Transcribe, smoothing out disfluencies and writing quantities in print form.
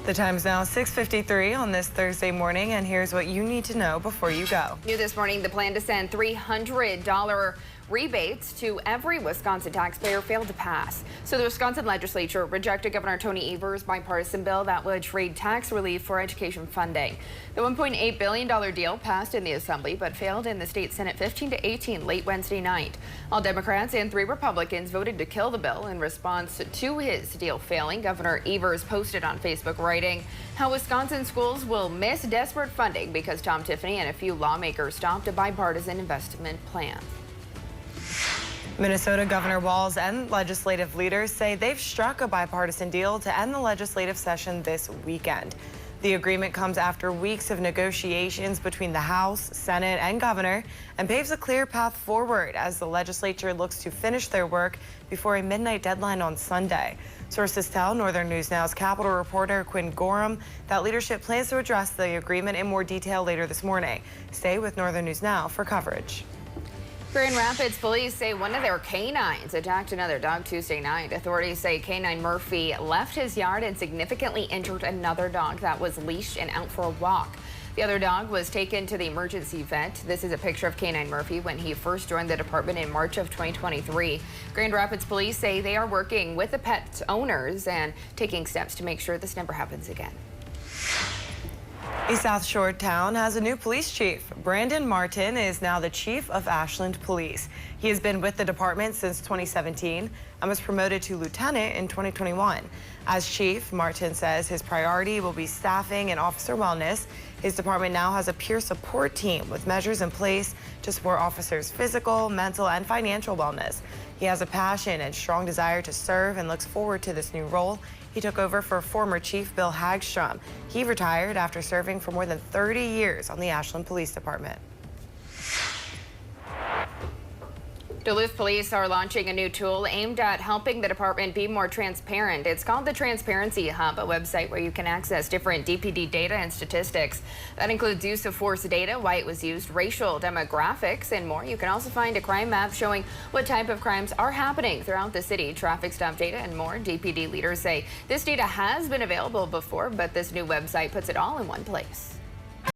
The time is now 6:53 on this Thursday morning, and here's what you need to know before you go. New this morning, the plan to send $300 rebates to every Wisconsin taxpayer failed to pass. So the Wisconsin legislature rejected Governor Tony Evers' bipartisan bill that would trade tax relief for education funding. The $1.8 billion deal passed in the Assembly but failed in the state Senate 15-18 late Wednesday night. All Democrats and 3 Republicans voted to kill the bill in response to his deal failing. Governor Evers posted on Facebook writing how Wisconsin schools will miss desperate funding because Tom Tiffany and a few lawmakers stopped a bipartisan investment plan. Minnesota Governor Walz and legislative leaders say they've struck a bipartisan deal to end the legislative session this weekend. The agreement comes after weeks of negotiations between the House, Senate, and governor and paves a clear path forward as the legislature looks to finish their work before a midnight deadline on Sunday. Sources tell Northern News Now's Capitol reporter Quinn Gorham that leadership plans to address the agreement in more detail later this morning. Stay with Northern News Now for coverage. Grand Rapids police say one of their canines attacked another dog Tuesday night. Authorities say Canine Murphy left his yard and significantly injured another dog that was leashed and out for a walk. The other dog was taken to the emergency vet. This is a picture of Canine Murphy when he first joined the department in March of 2023. Grand Rapids police say they are working with the pet owners and taking steps to make sure this never happens again. A South Shore town has a new police chief. Brandon Martin is now the chief of Ashland Police. He has been with the department since 2017 and was promoted to lieutenant in 2021. As chief, Martin says his priority will be staffing and officer wellness. His department now has a peer support team with measures in place to support officers' physical, mental, and financial wellness. He has a passion and strong desire to serve and looks forward to this new role. He took over for former Chief Bill Hagstrom. He retired after serving for more than 30 years on the Ashland Police Department. Duluth police are launching a new tool aimed at helping the department be more transparent. It's called the Transparency Hub, a website where you can access different DPD data and statistics. That includes use of force data, why it was used, racial demographics, and more. You can also find a crime map showing what type of crimes are happening throughout the city, traffic stop data, and more. DPD leaders say this data has been available before, but this new website puts it all in one place.